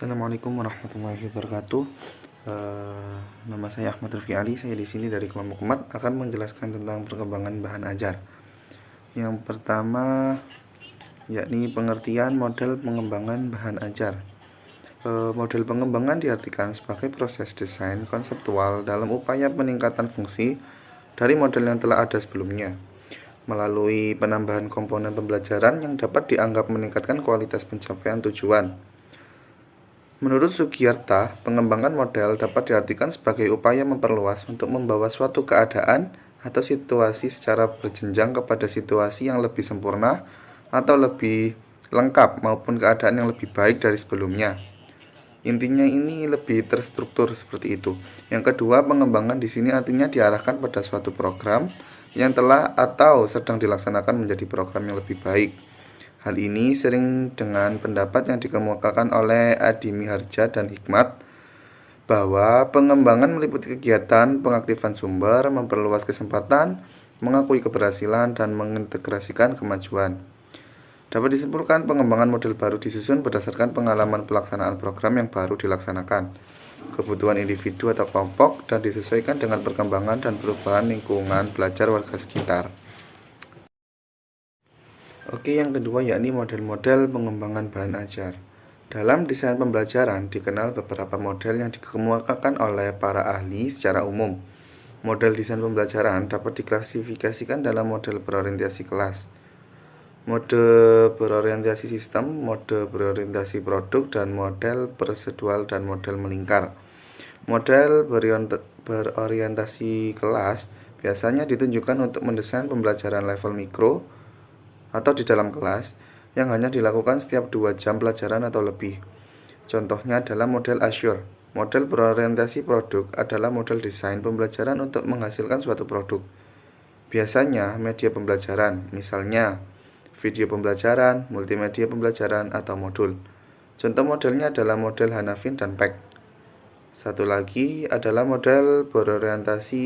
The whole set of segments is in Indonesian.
Assalamualaikum warahmatullahi wabarakatuh. Nama saya Ahmad Rifki Ali. Saya di sini dari kelompok Mat akan menjelaskan tentang perkembangan bahan ajar. Yang pertama yakni pengertian model pengembangan bahan ajar. Model pengembangan diartikan sebagai proses desain konseptual dalam upaya peningkatan fungsi dari model yang telah ada sebelumnya melalui penambahan komponen pembelajaran yang dapat dianggap meningkatkan kualitas pencapaian tujuan. Menurut Sugiyarta, pengembangan model dapat diartikan sebagai upaya memperluas untuk membawa suatu keadaan atau situasi secara berjenjang kepada situasi yang lebih sempurna atau lebih lengkap maupun keadaan yang lebih baik dari sebelumnya. Intinya ini lebih terstruktur seperti itu. Yang kedua, pengembangan di sini artinya diarahkan pada suatu program yang telah atau sedang dilaksanakan menjadi program yang lebih baik. Hal ini sering dengan pendapat yang dikemukakan oleh Adi Miharja dan Hikmat bahwa pengembangan meliputi kegiatan pengaktifan sumber, memperluas kesempatan, mengakui keberhasilan, dan mengintegrasikan kemajuan. Dapat disimpulkan pengembangan model baru disusun berdasarkan pengalaman pelaksanaan program yang baru dilaksanakan, kebutuhan individu atau kelompok, dan disesuaikan dengan perkembangan dan perubahan lingkungan belajar warga sekitar. Oke, yang kedua yakni model-model pengembangan bahan ajar. Dalam desain pembelajaran dikenal beberapa model yang dikemukakan oleh para ahli secara umum. Model desain pembelajaran dapat diklasifikasikan dalam model berorientasi kelas, mode berorientasi sistem, mode berorientasi produk, dan model prosedural dan model melingkar. Model berorientasi kelas biasanya ditunjukkan untuk mendesain pembelajaran level mikro atau di dalam kelas yang hanya dilakukan setiap 2 jam pelajaran atau lebih. Contohnya adalah model Azure. Model berorientasi produk adalah model desain pembelajaran untuk menghasilkan suatu produk. Biasanya media pembelajaran, misalnya video pembelajaran, multimedia pembelajaran, atau modul. Contoh modelnya adalah model Hanafin dan Peck. Satu lagi adalah model berorientasi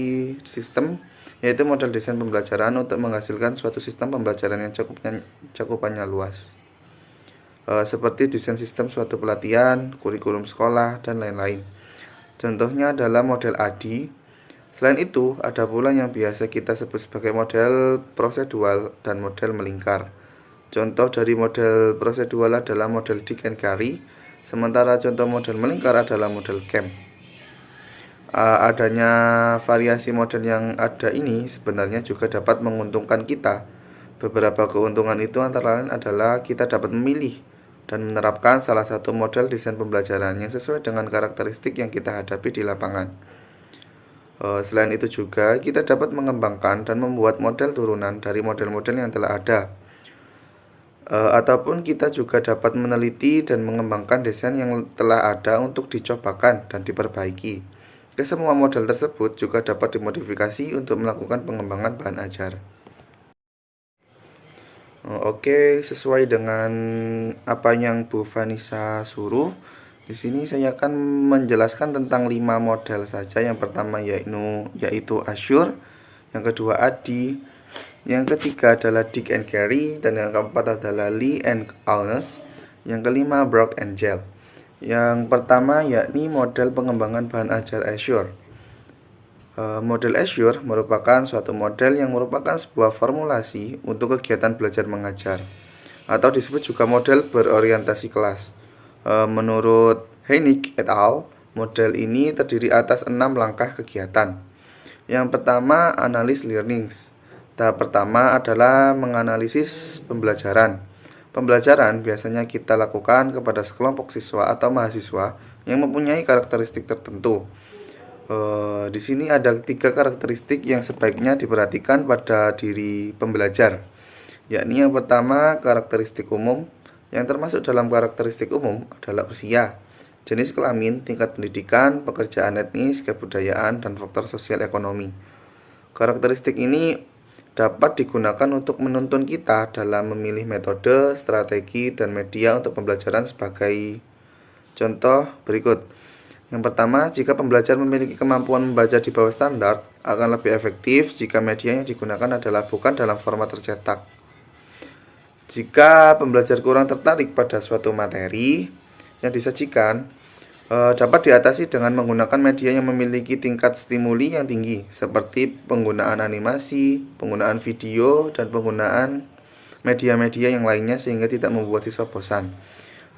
sistem, yaitu model desain pembelajaran untuk menghasilkan suatu sistem pembelajaran yang cakupannya luas, seperti desain sistem suatu pelatihan, kurikulum sekolah, dan lain-lain. Contohnya adalah model ADI. Selain itu, ada pula yang biasa kita sebut sebagai model prosedural dan model melingkar. Contoh dari model prosedural adalah model Dick and Carey, sementara contoh model melingkar adalah model Kemp. Adanya variasi model yang ada ini sebenarnya juga dapat menguntungkan kita. Beberapa keuntungan itu antara lain adalah kita dapat memilih dan menerapkan salah satu model desain pembelajaran yang sesuai dengan karakteristik yang kita hadapi di lapangan. Selain itu juga kita dapat mengembangkan dan membuat model turunan dari model-model yang telah ada. Ataupun kita juga dapat meneliti dan mengembangkan desain yang telah ada untuk dicobakan dan diperbaiki. Kesemua model tersebut juga dapat dimodifikasi untuk melakukan pengembangan bahan ajar. Oke, sesuai dengan apa yang Bu Vanessa suruh, di sini saya akan menjelaskan tentang 5 model saja. Yang pertama yaitu Azure, yang kedua ADI, yang ketiga adalah Dick and Carey, dan yang keempat adalah Lee and Alnes, yang kelima Brock and Gell. Yang pertama yakni model pengembangan bahan ajar Azure. Model Azure merupakan suatu model yang merupakan sebuah formulasi untuk kegiatan belajar mengajar, atau disebut juga model berorientasi kelas. Menurut Heinig et al., model ini terdiri atas 6 langkah kegiatan. Yang pertama, analis learnings. Tahap pertama adalah menganalisis pembelajaran. Pembelajaran biasanya kita lakukan kepada sekelompok siswa atau mahasiswa yang mempunyai karakteristik tertentu. Di sini ada 3 karakteristik yang sebaiknya diperhatikan pada diri pembelajar, yakni yang pertama karakteristik umum. Yang termasuk dalam karakteristik umum adalah usia, jenis kelamin, tingkat pendidikan, pekerjaan etnis, kebudayaan, dan faktor sosial ekonomi. Karakteristik ini dapat digunakan untuk menuntun kita dalam memilih metode, strategi, dan media untuk pembelajaran sebagai contoh berikut. Yang pertama, jika pembelajar memiliki kemampuan membaca di bawah standar, akan lebih efektif jika media yang digunakan adalah bukan dalam format tercetak. Jika pembelajar kurang tertarik pada suatu materi, yang disajikan dapat diatasi dengan menggunakan media yang memiliki tingkat stimuli yang tinggi, seperti penggunaan animasi, penggunaan video, dan penggunaan media-media yang lainnya sehingga tidak membuat siswa bosan.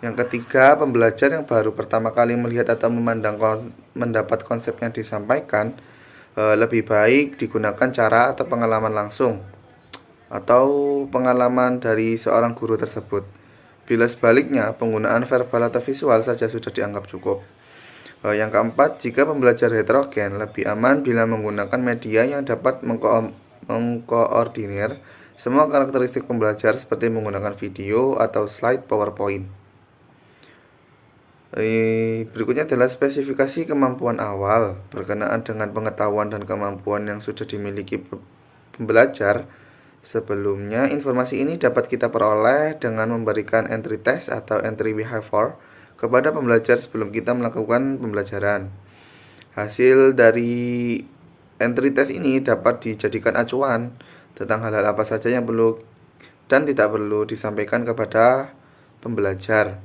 Yang ketiga, pembelajar yang baru pertama kali melihat atau mendapat konsep yang disampaikan lebih baik digunakan cara atau pengalaman langsung atau pengalaman dari seorang guru tersebut. Bila sebaliknya, penggunaan verbal atau visual saja sudah dianggap cukup. Yang keempat, jika pembelajar heterogen, lebih aman bila menggunakan media yang dapat mengkoordinir semua karakteristik pembelajar seperti menggunakan video atau slide PowerPoint. Berikutnya adalah spesifikasi kemampuan awal berkenaan dengan pengetahuan dan kemampuan yang sudah dimiliki pembelajar. Sebelumnya, informasi ini dapat kita peroleh dengan memberikan entry test atau entry behavior kepada pembelajar sebelum kita melakukan pembelajaran. Hasil dari entry test ini dapat dijadikan acuan tentang hal-hal apa saja yang perlu dan tidak perlu disampaikan kepada pembelajar.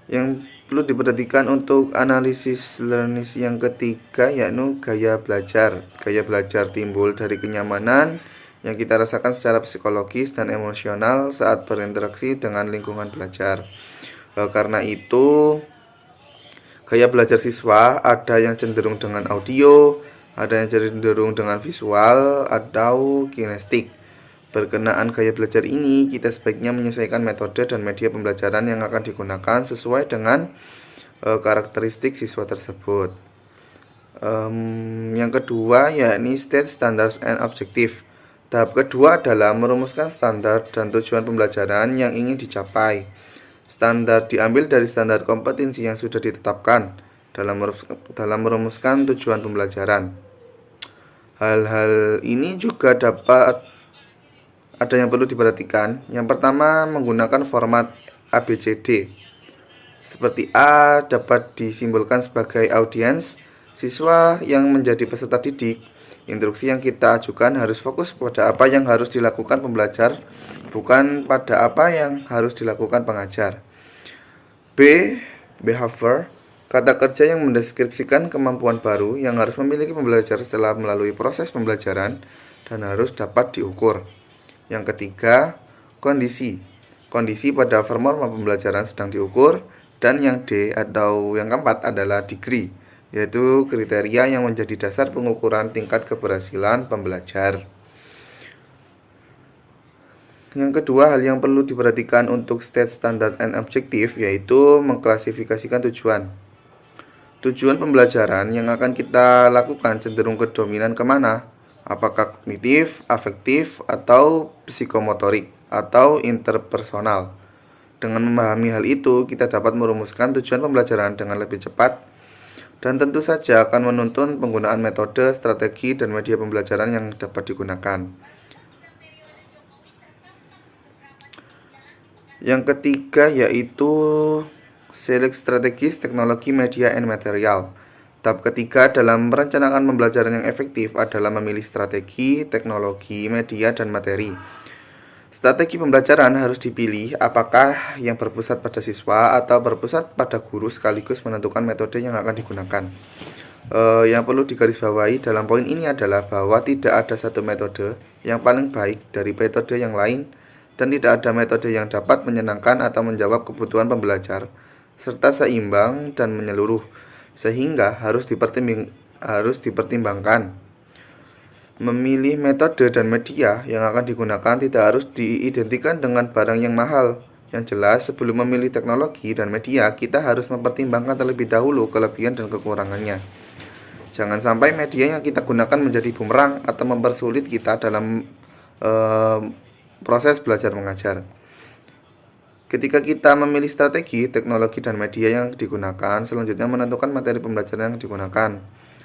Yang perlu diperhatikan untuk analisis learning yang ketiga yaitu gaya belajar. Gaya belajar timbul dari kenyamanan yang kita rasakan secara psikologis dan emosional saat berinteraksi dengan lingkungan belajar. Karena itu, gaya belajar siswa ada yang cenderung dengan audio, ada yang cenderung dengan visual, atau kinestik. Berkenaan gaya belajar ini, kita sebaiknya menyesuaikan metode dan media pembelajaran yang akan digunakan sesuai dengan karakteristik siswa tersebut. Yang kedua, yakni state, standards, and objective. Tahap kedua adalah merumuskan standar dan tujuan pembelajaran yang ingin dicapai. Standar diambil dari standar kompetensi yang sudah ditetapkan dalam merumuskan tujuan pembelajaran. Hal-hal ini juga dapat ada yang perlu diperhatikan. Yang pertama, menggunakan format ABCD. Seperti A dapat disimbolkan sebagai audiens, siswa yang menjadi peserta didik. Instruksi yang kita ajukan harus fokus pada apa yang harus dilakukan pembelajar, bukan pada apa yang harus dilakukan pengajar. B. Behavior, kata kerja yang mendeskripsikan kemampuan baru yang harus memiliki pembelajar setelah melalui proses pembelajaran dan harus dapat diukur. Yang ketiga, kondisi. Kondisi pada forma pembelajaran sedang diukur. Dan yang D atau yang keempat adalah degree, yaitu kriteria yang menjadi dasar pengukuran tingkat keberhasilan pembelajar. Yang kedua, hal yang perlu diperhatikan untuk state, standard, and objective yaitu mengklasifikasikan tujuan. Tujuan pembelajaran yang akan kita lakukan cenderung ke dominan kemana? Apakah kognitif, afektif, atau psikomotorik, atau interpersonal? Dengan memahami hal itu, kita dapat merumuskan tujuan pembelajaran dengan lebih cepat dan tentu saja akan menuntun penggunaan metode, strategi, dan media pembelajaran yang dapat digunakan. Yang ketiga yaitu select strategis, teknologi, media, and material. Tahap ketiga dalam merencanakan pembelajaran yang efektif adalah memilih strategi, teknologi, media, dan materi. Strategi pembelajaran harus dipilih apakah yang berpusat pada siswa atau berpusat pada guru sekaligus menentukan metode yang akan digunakan. Yang perlu digarisbawahi dalam poin ini adalah bahwa tidak ada satu metode yang paling baik dari metode yang lain dan tidak ada metode yang dapat menyenangkan atau menjawab kebutuhan pembelajar serta seimbang dan menyeluruh, sehingga harus dipertimbangkan. Memilih metode dan media yang akan digunakan tidak harus diidentikan dengan barang yang mahal. Yang jelas, sebelum memilih teknologi dan media, kita harus mempertimbangkan terlebih dahulu kelebihan dan kekurangannya. Jangan sampai media yang kita gunakan menjadi bumerang atau mempersulit kita dalam proses belajar mengajar. Ketika kita memilih strategi, teknologi, dan media yang digunakan, selanjutnya menentukan materi pembelajaran yang digunakan.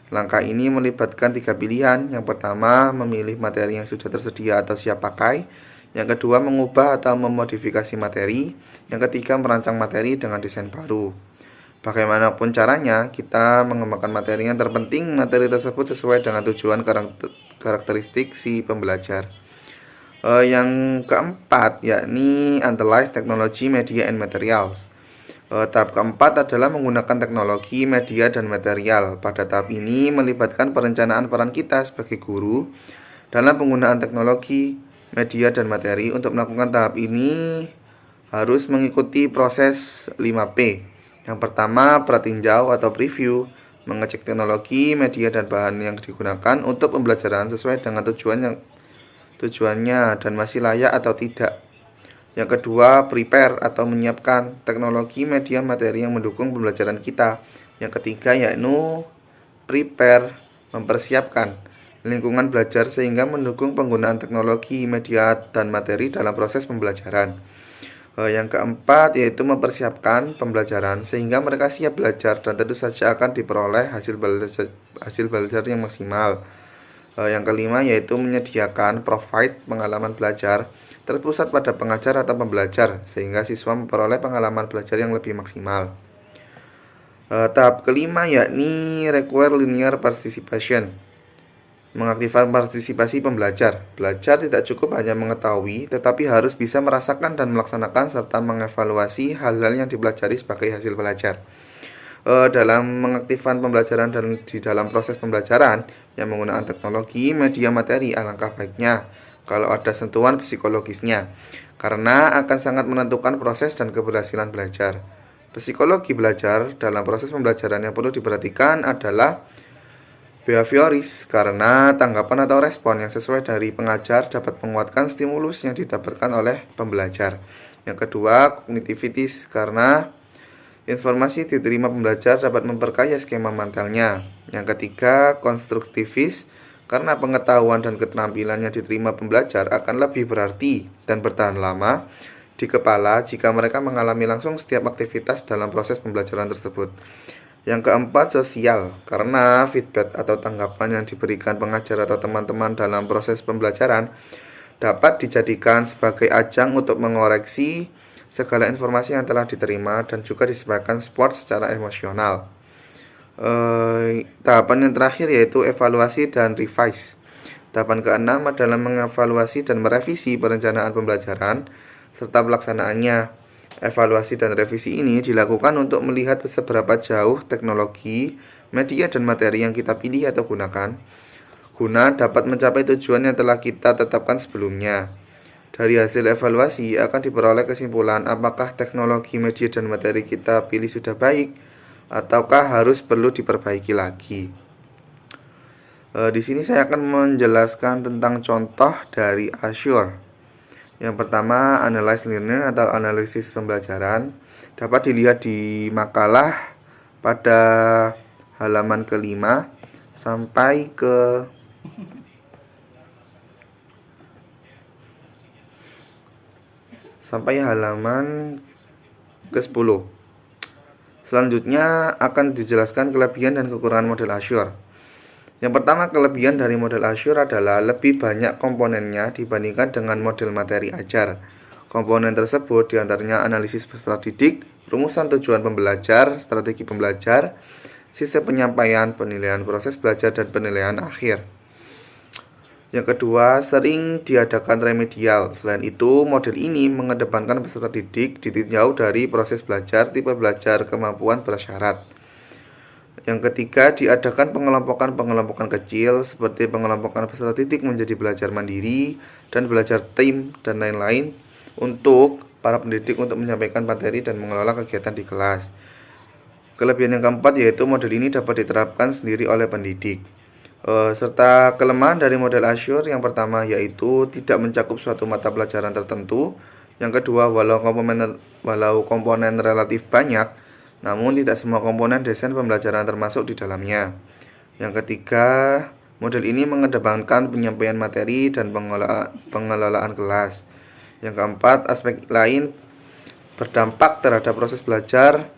Langkah ini melibatkan 3 pilihan. Yang pertama, memilih materi yang sudah tersedia atau siap pakai. Yang kedua, mengubah atau memodifikasi materi. Yang ketiga, merancang materi dengan desain baru. Bagaimanapun caranya, kita mengembangkan materi yang terpenting, materi tersebut sesuai dengan tujuan karakteristik si pembelajar. Yang keempat, yakni analyze technology, media, and materials. Tahap keempat adalah menggunakan teknologi, media, dan material. Pada tahap ini melibatkan perencanaan peran kita sebagai guru dalam penggunaan teknologi, media, dan materi. Untuk melakukan tahap ini harus mengikuti proses 5P. Yang pertama, pratinjau atau preview, mengecek teknologi, media, dan bahan yang digunakan untuk pembelajaran sesuai dengan tujuannya dan masih layak atau tidak. Yang kedua, prepare atau menyiapkan teknologi, media, materi yang mendukung pembelajaran kita. Yang ketiga, yaitu prepare, mempersiapkan lingkungan belajar sehingga mendukung penggunaan teknologi, media, dan materi dalam proses pembelajaran. Yang keempat, yaitu mempersiapkan pembelajaran sehingga mereka siap belajar dan tentu saja akan diperoleh hasil belajar yang maksimal. Yang kelima, yaitu menyediakan provide pengalaman belajar terpusat pada pengajar atau pembelajar sehingga siswa memperoleh pengalaman belajar yang lebih maksimal. Tahap kelima yakni require linear participation, mengaktifkan partisipasi pembelajar. Belajar tidak cukup hanya mengetahui, tetapi harus bisa merasakan dan melaksanakan serta mengevaluasi hal-hal yang dipelajari sebagai hasil belajar. Dalam mengaktifkan pembelajaran dan di dalam proses pembelajaran yang menggunakan teknologi, media, materi, alangkah baiknya kalau ada sentuhan psikologisnya, karena akan sangat menentukan proses dan keberhasilan belajar. Psikologi belajar dalam proses pembelajaran yang perlu diperhatikan adalah behavioris, karena tanggapan atau respon yang sesuai dari pengajar dapat menguatkan stimulus yang didapatkan oleh pembelajar. Yang kedua, cognitivitis, karena informasi diterima pembelajar dapat memperkaya skema mentalnya. Yang ketiga, konstruktivis, karena pengetahuan dan keterampilan yang diterima pembelajar akan lebih berarti dan bertahan lama di kepala jika mereka mengalami langsung setiap aktivitas dalam proses pembelajaran tersebut. Yang keempat, sosial, karena feedback atau tanggapan yang diberikan pengajar atau teman-teman dalam proses pembelajaran dapat dijadikan sebagai ajang untuk mengoreksi segala informasi yang telah diterima dan juga disebabkan support secara emosional. Tahapan yang terakhir yaitu evaluasi dan revise. Tahapan keenam adalah mengevaluasi dan merevisi perencanaan pembelajaran serta pelaksanaannya. Evaluasi dan revisi ini dilakukan untuk melihat seberapa jauh teknologi, media, dan materi yang kita pilih atau gunakan guna dapat mencapai tujuan yang telah kita tetapkan sebelumnya. Dari hasil evaluasi akan diperoleh kesimpulan apakah teknologi, media, dan materi kita pilih sudah baik ataukah harus perlu diperbaiki lagi. Di sini saya akan menjelaskan tentang contoh dari Azure. Yang pertama, analyze learning atau analisis pembelajaran dapat dilihat di makalah pada halaman ke-5 sampai halaman ke-10. Selanjutnya akan dijelaskan kelebihan dan kekurangan model Azure. Yang pertama, kelebihan dari model Azure adalah lebih banyak komponennya dibandingkan dengan model materi ajar. Komponen tersebut diantaranya analisis peserta didik, rumusan tujuan pembelajar, strategi pembelajar, sistem penyampaian, penilaian proses belajar, dan penilaian akhir. Yang kedua, sering diadakan remedial. Selain itu, model ini mengedepankan peserta didik ditinjau dari proses belajar, tipe belajar, kemampuan bersyarat. Yang ketiga, diadakan pengelompokan kecil seperti pengelompokan peserta didik menjadi belajar mandiri dan belajar tim dan lain-lain untuk para pendidik untuk menyampaikan materi dan mengelola kegiatan di kelas. Kelebihan yang keempat yaitu model ini dapat diterapkan sendiri oleh pendidik. Serta kelemahan dari model Azure yang pertama yaitu tidak mencakup suatu mata pelajaran tertentu. Yang kedua, walau komponen relatif banyak, namun tidak semua komponen desain pembelajaran termasuk di dalamnya. Yang ketiga, model ini mengedepankan penyampaian materi dan pengelolaan kelas. Yang keempat, aspek lain berdampak terhadap proses belajar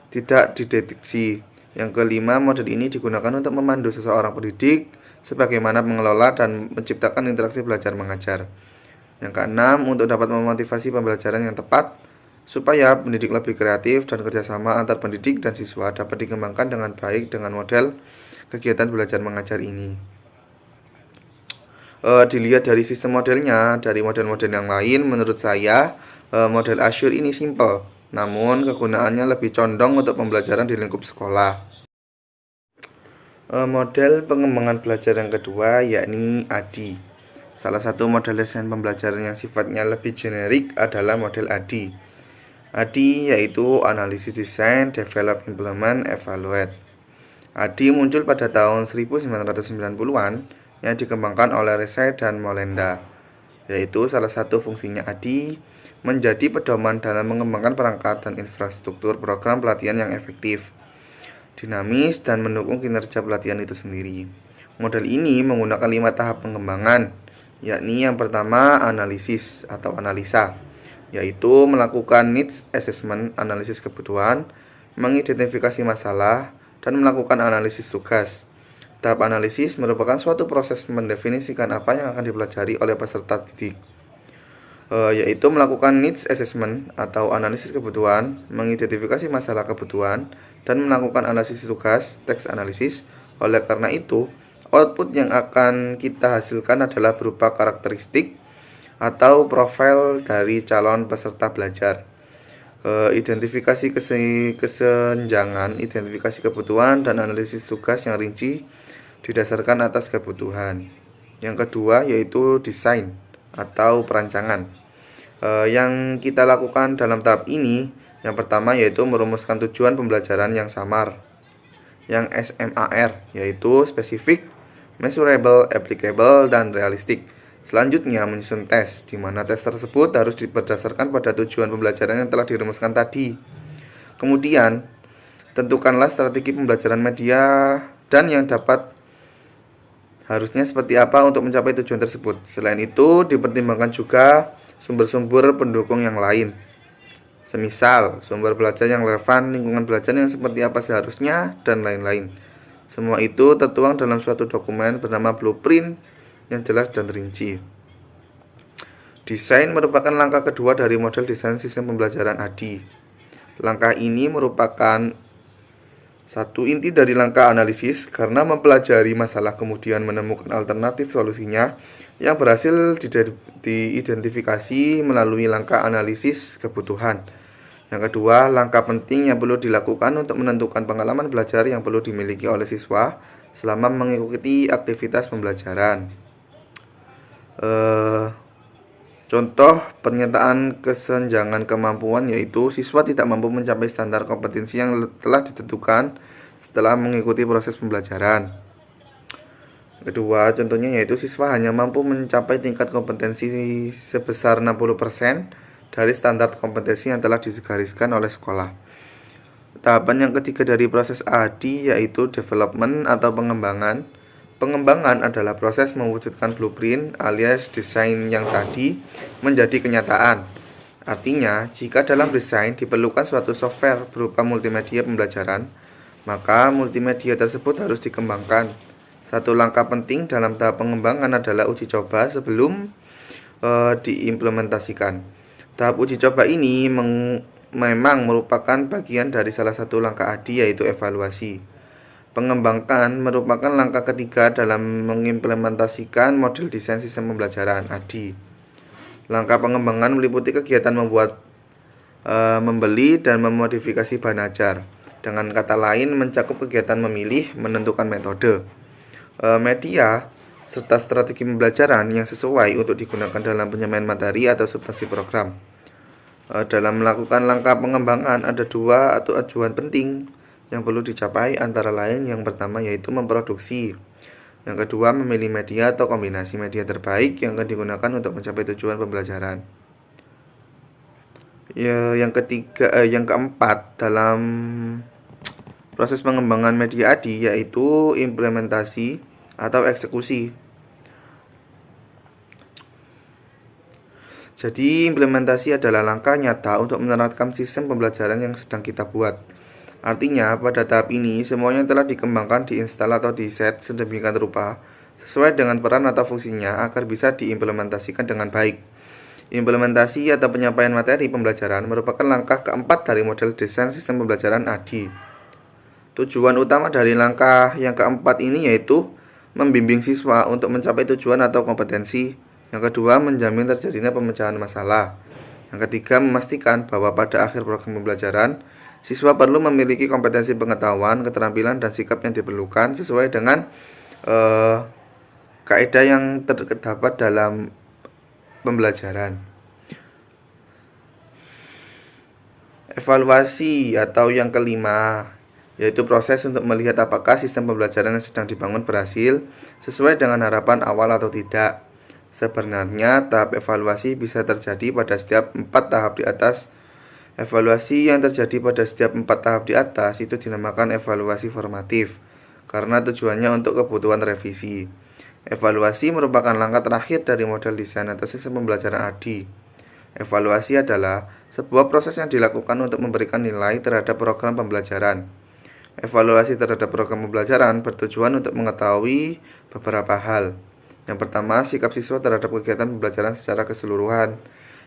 tidak dideteksi. Yang kelima, model ini digunakan untuk memandu seseorang pendidik sebagaimana mengelola dan menciptakan interaksi belajar mengajar. Yang keenam, untuk dapat memotivasi pembelajaran yang tepat supaya pendidik lebih kreatif dan kerjasama antar pendidik dan siswa dapat dikembangkan dengan baik dengan model kegiatan belajar mengajar ini. Dilihat dari sistem modelnya, dari model-model yang lain, menurut saya model Azure ini simple namun kegunaannya lebih condong untuk pembelajaran di lingkup sekolah. Model pengembangan belajar yang kedua yakni ADI. Salah satu model desain pembelajaran yang sifatnya lebih generik adalah model ADI. ADI yaitu Analisis Design, Develop, Implement, Evaluate. ADI muncul pada tahun 1990-an yang dikembangkan oleh Research dan Molenda, yaitu salah satu fungsinya ADI menjadi pedoman dalam mengembangkan perangkat dan infrastruktur program pelatihan yang efektif, dinamis, dan mendukung kinerja pelatihan itu sendiri. Model ini menggunakan 5 tahap pengembangan, yakni yang pertama analisis atau analisa, yaitu melakukan needs assessment, analisis kebutuhan, mengidentifikasi masalah, dan melakukan analisis tugas. Tahap analisis merupakan suatu proses mendefinisikan apa yang akan dipelajari oleh peserta didik, yaitu melakukan needs assessment atau analisis kebutuhan, mengidentifikasi masalah kebutuhan, dan melakukan analisis tugas, teks analisis. Oleh karena itu, output yang akan kita hasilkan adalah berupa karakteristik atau profil dari calon peserta belajar, identifikasi kesenjangan, identifikasi kebutuhan, dan analisis tugas yang rinci didasarkan atas kebutuhan. Yang kedua yaitu desain atau perancangan. Yang kita lakukan dalam tahap ini, yang pertama yaitu merumuskan tujuan pembelajaran yang samar, yang SMAR, yaitu spesifik, measurable, applicable, dan realistik. Selanjutnya menyusun tes, di mana tes tersebut harus berdasarkan pada tujuan pembelajaran yang telah dirumuskan tadi. Kemudian, tentukanlah strategi pembelajaran media dan yang dapat harusnya seperti apa untuk mencapai tujuan tersebut. Selain itu, dipertimbangkan juga sumber-sumber pendukung yang lain. Semisal, sumber belajar yang relevan, lingkungan belajar yang seperti apa seharusnya, dan lain-lain. Semua itu tertuang dalam suatu dokumen bernama blueprint yang jelas dan rinci. Desain merupakan langkah kedua dari model desain sistem pembelajaran ADI. Langkah ini merupakan satu inti dari langkah analisis karena mempelajari masalah kemudian menemukan alternatif solusinya yang berhasil diidentifikasi melalui langkah analisis kebutuhan. Yang kedua, langkah penting yang perlu dilakukan untuk menentukan pengalaman belajar yang perlu dimiliki oleh siswa selama mengikuti aktivitas pembelajaran. Contoh pernyataan kesenjangan kemampuan yaitu siswa tidak mampu mencapai standar kompetensi yang telah ditentukan setelah mengikuti proses pembelajaran. Kedua, contohnya yaitu siswa hanya mampu mencapai tingkat kompetensi sebesar 60% dari standar kompetensi yang telah digariskan oleh sekolah. Tahapan yang ketiga dari proses ADI yaitu development atau pengembangan. Pengembangan adalah proses mewujudkan blueprint alias desain yang tadi menjadi kenyataan. Artinya, jika dalam desain diperlukan suatu software berupa multimedia pembelajaran, maka multimedia tersebut harus dikembangkan. Satu langkah penting dalam tahap pengembangan adalah uji coba sebelum diimplementasikan. Tahap uji coba ini memang merupakan bagian dari salah satu langkah ADI yaitu evaluasi. Pengembangan merupakan langkah ketiga dalam mengimplementasikan model desain sistem pembelajaran ADI. Langkah pengembangan meliputi kegiatan membuat, membeli, dan memodifikasi bahan ajar. Dengan kata lain, mencakup kegiatan memilih, menentukan metode, media, serta strategi pembelajaran yang sesuai untuk digunakan dalam penyampaian materi atau substansi program. Dalam melakukan langkah pengembangan ada dua atau ajuan penting yang perlu dicapai, antara lain yang pertama yaitu memproduksi, yang kedua memilih media atau kombinasi media terbaik yang akan digunakan untuk mencapai tujuan pembelajaran. Yang keempat dalam proses pengembangan media ADI yaitu implementasi atau eksekusi. Jadi implementasi adalah langkah nyata untuk menerapkan sistem pembelajaran yang sedang kita buat. Artinya, pada tahap ini, semuanya telah dikembangkan, diinstal atau diset sedemikian rupa, sesuai dengan peran atau fungsinya agar bisa diimplementasikan dengan baik. Implementasi atau penyampaian materi pembelajaran merupakan langkah keempat dari model desain sistem pembelajaran ADI. Tujuan utama dari langkah yang keempat ini yaitu membimbing siswa untuk mencapai tujuan atau kompetensi. Yang kedua, menjamin terjadinya pemecahan masalah. Yang ketiga, memastikan bahwa pada akhir program pembelajaran, siswa perlu memiliki kompetensi pengetahuan, keterampilan, dan sikap yang diperlukan sesuai dengan kaidah yang terdapat dalam pembelajaran. Evaluasi atau yang kelima, yaitu proses untuk melihat apakah sistem pembelajaran yang sedang dibangun berhasil sesuai dengan harapan awal atau tidak. Sebenarnya tahap evaluasi bisa terjadi pada setiap 4 tahap di atas. Evaluasi yang terjadi pada setiap 4 tahap di atas itu dinamakan evaluasi formatif karena tujuannya untuk kebutuhan revisi. Evaluasi merupakan langkah terakhir dari model desain atau sistem pembelajaran ADI. Evaluasi adalah sebuah proses yang dilakukan untuk memberikan nilai terhadap program pembelajaran. Evaluasi terhadap program pembelajaran bertujuan untuk mengetahui beberapa hal. Yang pertama, sikap siswa terhadap kegiatan pembelajaran secara keseluruhan.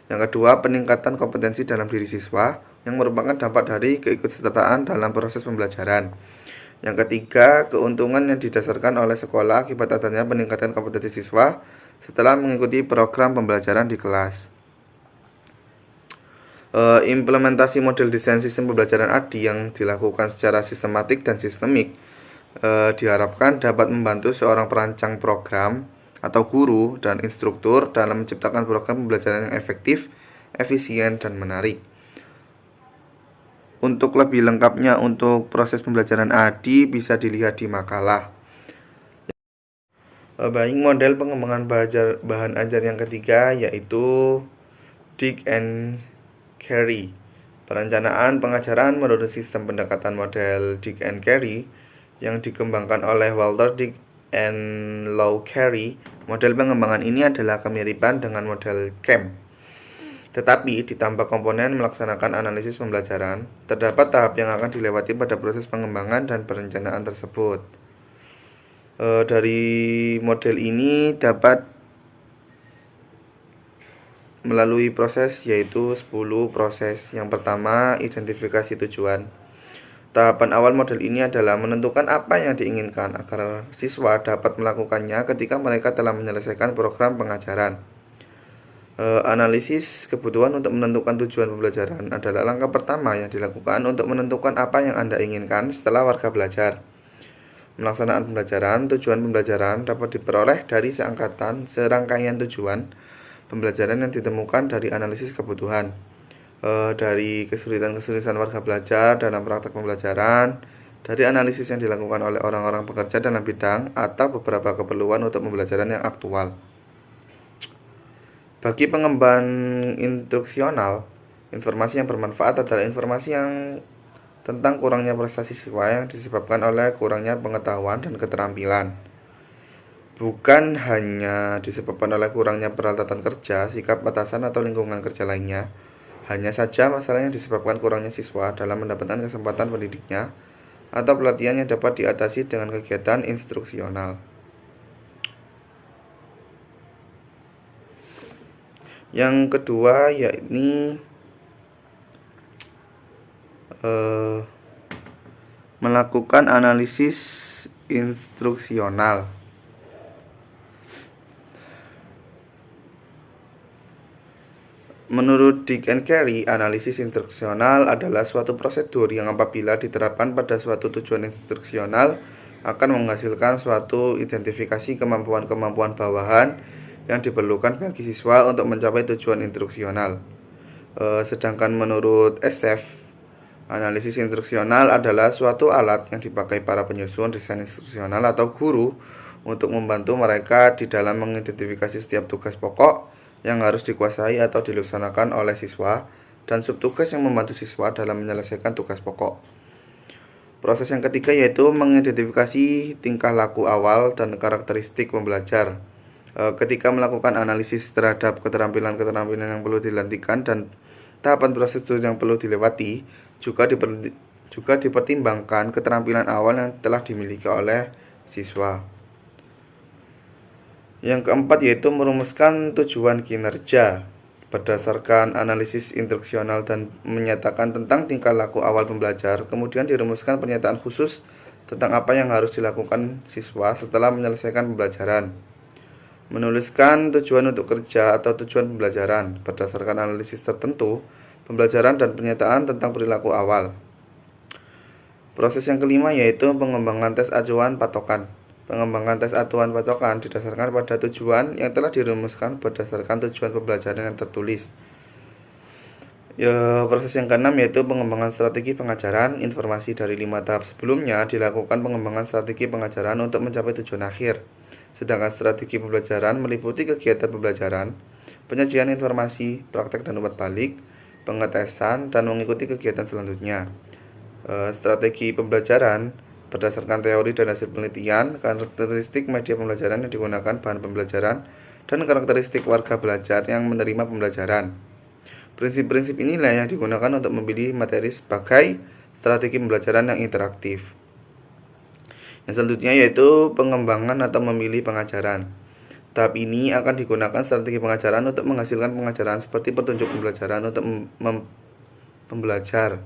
Yang kedua, peningkatan kompetensi dalam diri siswa yang merupakan dampak dari keikutsertaan dalam proses pembelajaran. Yang ketiga, keuntungan yang didasarkan oleh sekolah akibat adanya peningkatan kompetensi siswa setelah mengikuti program pembelajaran di kelas. Implementasi model desain sistem pembelajaran ADI yang dilakukan secara sistematik dan sistemik diharapkan dapat membantu seorang perancang program atau guru dan instruktur dalam menciptakan program pembelajaran yang efektif, efisien, dan menarik. Untuk lebih lengkapnya untuk proses pembelajaran ADI bisa dilihat di makalah. Baik, model pengembangan bahan ajar yang ketiga yaitu Dig and Carry. Perencanaan pengajaran menurut sistem pendekatan model Dig and Carry yang dikembangkan oleh Walter Dig and Low Carey. Model pengembangan ini adalah kemiripan dengan model CAM. Tetapi ditambah komponen melaksanakan analisis pembelajaran, terdapat tahap yang akan dilewati pada proses pengembangan dan perencanaan tersebut. Dari model ini dapat melalui proses yaitu 10 proses. Yang pertama, identifikasi tujuan. Tahapan awal model ini adalah menentukan apa yang diinginkan agar siswa dapat melakukannya ketika mereka telah menyelesaikan program pengajaran. Analisis kebutuhan untuk menentukan tujuan pembelajaran adalah langkah pertama yang dilakukan untuk menentukan apa yang Anda inginkan setelah warga belajar. Melaksanaan pembelajaran, tujuan pembelajaran dapat diperoleh dari serangkaian tujuan pembelajaran yang ditemukan dari analisis kebutuhan, dari kesulitan-kesulitan warga belajar dalam praktek pembelajaran, dari analisis yang dilakukan oleh orang-orang pekerja dalam bidang, atau beberapa keperluan untuk pembelajaran yang aktual. Bagi pengemban instruksional, informasi yang bermanfaat adalah informasi yang tentang kurangnya prestasi siswa yang disebabkan oleh kurangnya pengetahuan dan keterampilan. Bukan hanya disebabkan oleh kurangnya peralatan kerja, sikap atasan atau lingkungan kerja lainnya. Hanya saja masalah yang disebabkan kurangnya siswa dalam mendapatkan kesempatan pendidiknya atau pelatihan yang dapat diatasi dengan kegiatan instruksional. Yang kedua yakni melakukan analisis instruksional. Menurut Dig and Carey, analisis instruksional adalah suatu prosedur yang apabila diterapkan pada suatu tujuan instruksional akan menghasilkan suatu identifikasi kemampuan-kemampuan bawahan yang diperlukan bagi siswa untuk mencapai tujuan instruksional. Sedangkan menurut SF, analisis instruksional adalah suatu alat yang dipakai para penyusun desain instruksional atau guru untuk membantu mereka di dalam mengidentifikasi setiap tugas pokok yang harus dikuasai atau dilaksanakan oleh siswa dan subtugas yang membantu siswa dalam menyelesaikan tugas pokok. Proses yang ketiga yaitu mengidentifikasi tingkah laku awal dan karakteristik pembelajar. Ketika melakukan analisis terhadap keterampilan-keterampilan yang perlu dilantikan dan tahapan prosedur yang perlu dilewati, juga dipertimbangkan keterampilan awal yang telah dimiliki oleh siswa. Yang keempat yaitu merumuskan tujuan kinerja berdasarkan analisis instruksional dan menyatakan tentang tingkah laku awal pembelajar. Kemudian dirumuskan pernyataan khusus tentang apa yang harus dilakukan siswa setelah menyelesaikan pembelajaran. Menuliskan tujuan untuk kerja atau tujuan pembelajaran berdasarkan analisis tertentu, pembelajaran dan pernyataan tentang perilaku awal. Proses yang kelima yaitu pengembangan tes acuan patokan. Pengembangan tes acuan patokan didasarkan pada tujuan yang telah dirumuskan berdasarkan tujuan pembelajaran yang tertulis. Proses yang keenam yaitu pengembangan strategi pengajaran. Informasi dari 5 tahap sebelumnya dilakukan pengembangan strategi pengajaran untuk mencapai tujuan akhir. Sedangkan strategi pembelajaran meliputi kegiatan pembelajaran, penyajian informasi, praktek dan umpat balik, pengetesan, dan mengikuti kegiatan selanjutnya. Strategi pembelajaran berdasarkan teori dan hasil penelitian, karakteristik media pembelajaran yang digunakan bahan pembelajaran, dan karakteristik warga belajar yang menerima pembelajaran. Prinsip-prinsip inilah yang digunakan untuk memilih materi sebagai strategi pembelajaran yang interaktif. Yang selanjutnya yaitu pengembangan atau memilih pengajaran. Tahap ini akan digunakan strategi pengajaran untuk menghasilkan pengajaran seperti petunjuk pembelajaran untuk pembelajar,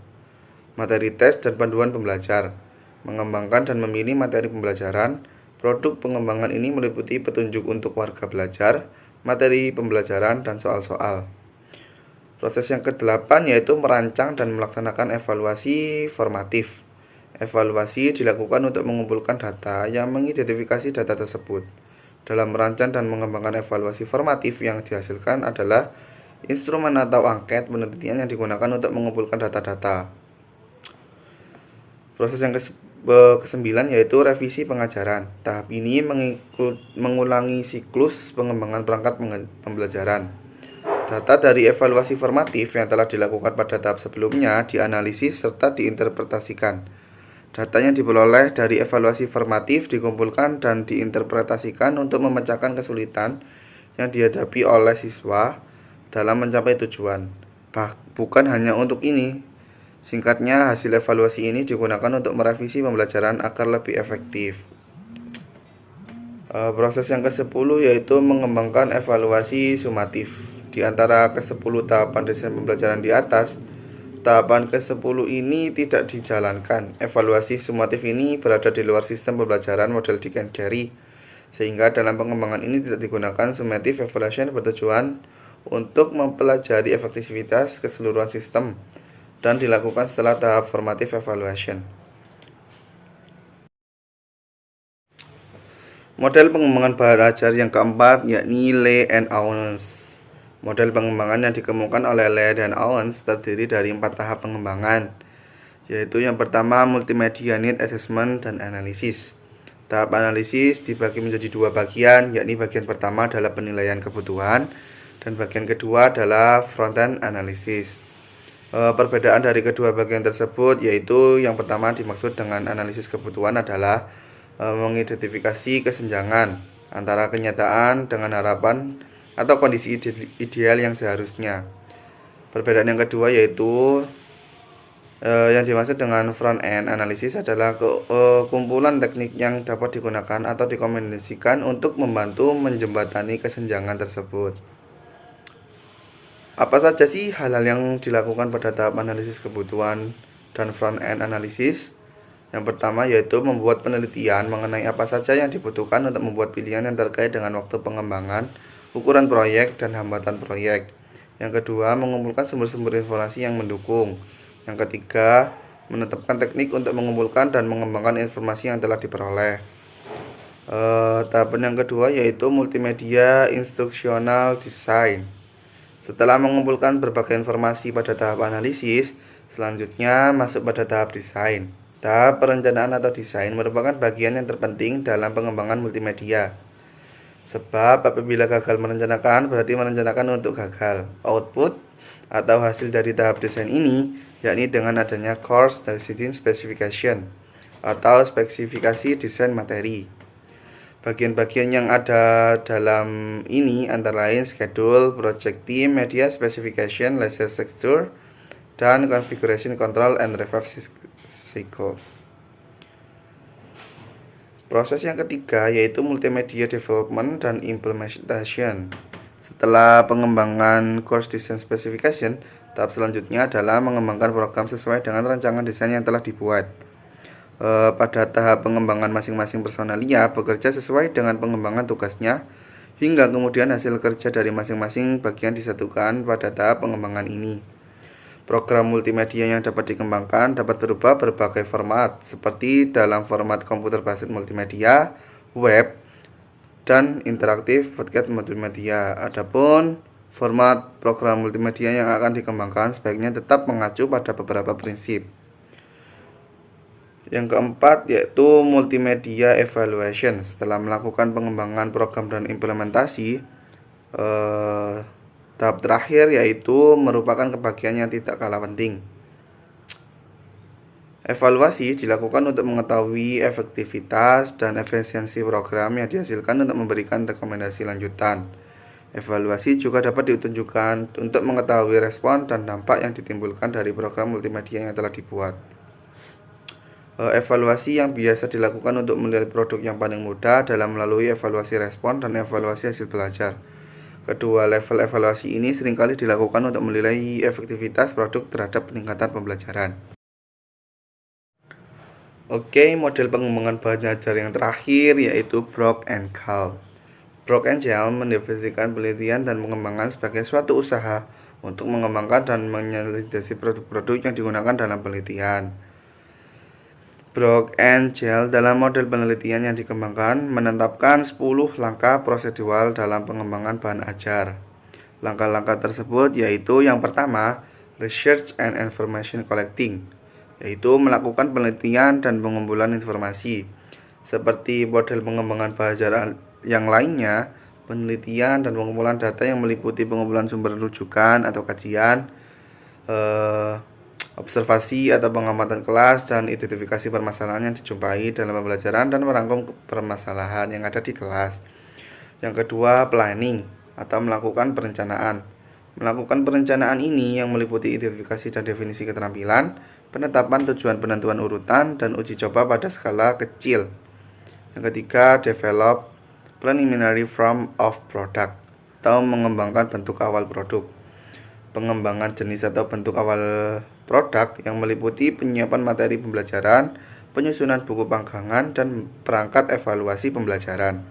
materi tes dan panduan pembelajar. Mengembangkan dan memilih materi pembelajaran. Produk pengembangan ini meliputi petunjuk untuk warga belajar, materi pembelajaran, dan soal-soal. Proses yang ke-8 yaitu merancang dan melaksanakan evaluasi formatif. Evaluasi dilakukan untuk mengumpulkan data yang mengidentifikasi data tersebut. Dalam merancang dan mengembangkan evaluasi formatif yang dihasilkan adalah instrumen atau angket penelitian yang digunakan untuk mengumpulkan data-data. Proses yang ke-9 yaitu revisi pengajaran. Tahap ini mengulangi siklus pengembangan perangkat pembelajaran. Data dari evaluasi formatif yang telah dilakukan pada tahap sebelumnya dianalisis serta diinterpretasikan. Data yang diperoleh dari evaluasi formatif dikumpulkan dan diinterpretasikan untuk memecahkan kesulitan yang dihadapi oleh siswa dalam mencapai tujuan. Bukan hanya untuk ini. Singkatnya, hasil evaluasi ini digunakan untuk merevisi pembelajaran agar lebih efektif. Proses yang ke-10 yaitu mengembangkan evaluasi sumatif. Di antara ke-10 tahapan desain pembelajaran di atas, tahapan ke-10 ini tidak dijalankan. Evaluasi sumatif ini berada di luar sistem pembelajaran model Dick and Carey, sehingga dalam pengembangan ini tidak digunakan summative evaluation bertujuan untuk mempelajari efektivitas keseluruhan sistem dan dilakukan setelah tahap formative evaluation. Model pengembangan belajar yang keempat yakni Lee and Owens. Model pengembangan yang dikemukakan oleh Lee dan Owens terdiri dari 4 tahap pengembangan, yaitu yang pertama multimedia need assessment dan analisis. Tahap analisis dibagi menjadi 2 bagian, yakni bagian pertama adalah penilaian kebutuhan dan bagian kedua adalah front-end analysis. Perbedaan dari kedua bagian tersebut yaitu yang pertama dimaksud dengan analisis kebutuhan adalah mengidentifikasi kesenjangan antara kenyataan dengan harapan atau kondisi ideal yang seharusnya. Perbedaan yang kedua yaitu yang dimaksud dengan front end analysis adalah kumpulan teknik yang dapat digunakan atau dikombinasikan untuk membantu menjembatani kesenjangan tersebut. Apa saja sih hal-hal yang dilakukan pada tahap analisis kebutuhan dan front end analysis? Yang pertama yaitu membuat penelitian mengenai apa saja yang dibutuhkan untuk membuat pilihan yang terkait dengan waktu pengembangan, ukuran proyek, dan hambatan proyek. Yang kedua, mengumpulkan sumber-sumber informasi yang mendukung. Yang ketiga, menetapkan teknik untuk mengumpulkan dan mengembangkan informasi yang telah diperoleh. Tahapan yang kedua yaitu multimedia instructional design. Setelah mengumpulkan berbagai informasi pada tahap analisis, selanjutnya masuk pada tahap desain. Tahap perencanaan atau desain merupakan bagian yang terpenting dalam pengembangan multimedia. Sebab apabila gagal merencanakan berarti merencanakan untuk gagal. Output atau hasil dari tahap desain ini yakni dengan adanya course design specification atau spesifikasi desain materi. Bagian-bagian yang ada dalam ini antara lain schedule, project team, media specification, laser texture, dan configuration control and revive cycles. Proses yang ketiga yaitu multimedia development dan implementation. Setelah pengembangan course design specification, tahap selanjutnya adalah mengembangkan program sesuai dengan rancangan desain yang telah dibuat. Pada tahap pengembangan masing-masing personalia bekerja sesuai dengan pengembangan tugasnya hingga kemudian hasil kerja dari masing-masing bagian disatukan pada tahap pengembangan ini. Program multimedia yang dapat dikembangkan dapat berubah berbagai format, seperti dalam format komputer basis multimedia, web, dan interaktif podcast multimedia. Adapun format program multimedia yang akan dikembangkan sebaiknya tetap mengacu pada beberapa prinsip. Yang keempat yaitu multimedia evaluation. Setelah melakukan pengembangan program dan implementasi, tahap terakhir yaitu merupakan kebagian yang tidak kalah penting. Evaluasi dilakukan untuk mengetahui efektivitas dan efisiensi program yang dihasilkan untuk memberikan rekomendasi lanjutan. Evaluasi juga dapat ditunjukkan untuk mengetahui respon dan dampak yang ditimbulkan dari program multimedia yang telah dibuat. Evaluasi yang biasa dilakukan untuk melihat produk yang paling mudah dalam melalui evaluasi respon dan evaluasi hasil belajar. Kedua level evaluasi ini seringkali dilakukan untuk menilai efektivitas produk terhadap peningkatan pembelajaran. Oke, model pengembangan bahan ajar yang terakhir yaitu Brock and Gall. Brock and Gall mendefinisikan penelitian dan pengembangan sebagai suatu usaha untuk mengembangkan dan menyelidiki produk-produk yang digunakan dalam penelitian. Brock and Gall dalam model penelitian yang dikembangkan menetapkan 10 langkah prosedural dalam pengembangan bahan ajar. Langkah-langkah tersebut yaitu yang pertama, research and information collecting, yaitu melakukan penelitian dan pengumpulan informasi. Seperti model pengembangan bahan ajar yang lainnya, penelitian dan pengumpulan data yang meliputi pengumpulan sumber rujukan atau kajian, observasi atau pengamatan kelas, dan identifikasi permasalahan yang dijumpai dalam pembelajaran dan merangkum permasalahan yang ada di kelas. Yang kedua, planning atau melakukan perencanaan. Melakukan perencanaan ini yang meliputi identifikasi dan definisi keterampilan, penetapan tujuan penentuan urutan, dan uji coba pada skala kecil. Yang ketiga, develop preliminary form of product atau mengembangkan bentuk awal produk. Pengembangan jenis atau bentuk awal produk yang meliputi penyiapan materi pembelajaran, penyusunan buku panggangan, dan perangkat evaluasi pembelajaran.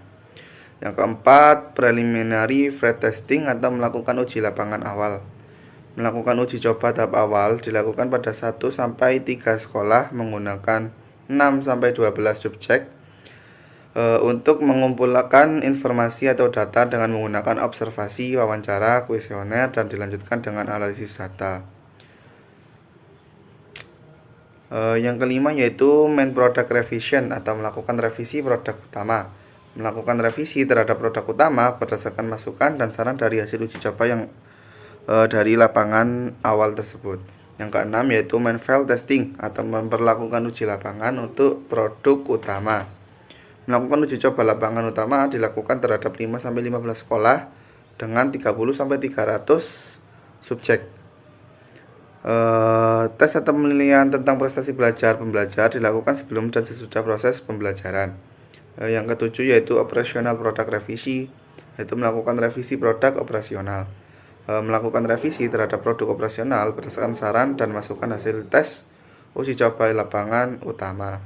Yang keempat, preliminary flight testing atau melakukan uji lapangan awal. Melakukan uji coba tahap awal dilakukan pada 1-3 sekolah menggunakan 6-12 subjek untuk mengumpulkan informasi atau data dengan menggunakan observasi, wawancara, kuesioner, dan dilanjutkan dengan analisis data. Yang kelima yaitu main product revision atau melakukan revisi produk utama. Melakukan revisi terhadap produk utama berdasarkan masukan dan saran dari hasil uji coba yang dari lapangan awal tersebut. Yang keenam yaitu main file testing atau memperlakukan uji lapangan untuk produk utama. Melakukan uji coba lapangan utama dilakukan terhadap 5-15 sekolah dengan 30-300 subjek. Tes atau penilaian tentang prestasi belajar pembelajar dilakukan sebelum dan sesudah proses pembelajaran. Yang ketujuh yaitu operational product revisi, yaitu melakukan revisi produk operasional. Melakukan revisi terhadap produk operasional berdasarkan saran dan masukan hasil tes uji coba lapangan utama.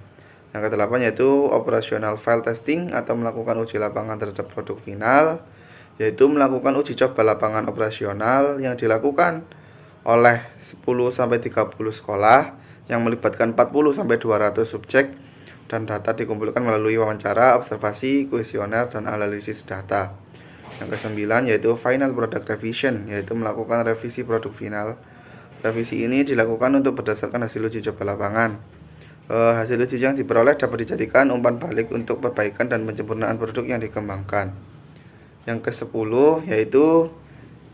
Yang kedelapan yaitu operational file testing atau melakukan uji lapangan terhadap produk final, yaitu melakukan uji coba lapangan operasional yang dilakukan oleh 10-30 sekolah yang melibatkan 40-200 subjek, dan data dikumpulkan melalui wawancara, observasi, kuesioner, dan analisis data. Yang kesembilan yaitu final product revision, yaitu melakukan revisi produk final. Revisi ini dilakukan untuk berdasarkan hasil uji coba lapangan. Hasil uji yang diperoleh dapat dijadikan umpan balik untuk perbaikan dan penyempurnaan produk yang dikembangkan. Yang ke-10 yaitu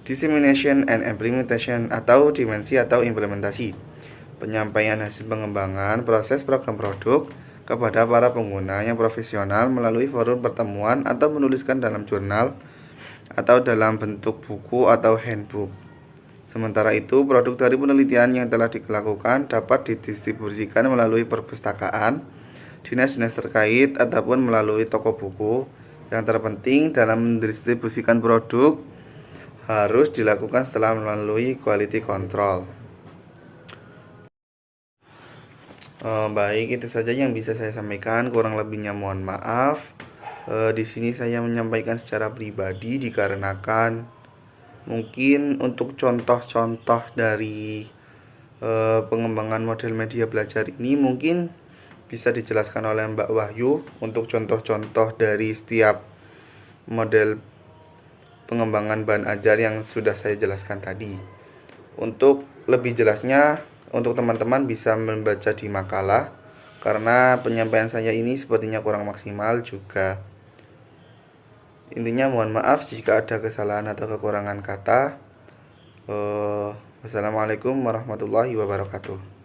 dissemination and implementation atau dimensi atau implementasi. Penyampaian hasil pengembangan proses program produk kepada para pengguna yang profesional melalui forum pertemuan atau menuliskan dalam jurnal atau dalam bentuk buku atau handbook. Sementara itu, produk dari penelitian yang telah dilakukan dapat didistribusikan melalui perpustakaan, dinas-dinas terkait, ataupun melalui toko buku. Yang terpenting dalam mendistribusikan produk harus dilakukan setelah melalui quality control. Baik, itu saja yang bisa saya sampaikan. Kurang lebihnya mohon maaf. Di sini saya menyampaikan secara pribadi dikarenakan mungkin untuk contoh-contoh dari pengembangan model media belajar ini mungkin bisa dijelaskan oleh Mbak Wahyu untuk contoh-contoh dari setiap model pengembangan bahan ajar yang sudah saya jelaskan tadi. Untuk lebih jelasnya, untuk teman-teman bisa membaca di makalah karena penyampaian saya ini sepertinya kurang maksimal juga. Intinya mohon maaf jika ada kesalahan atau kekurangan kata. Wassalamualaikum warahmatullahi wabarakatuh.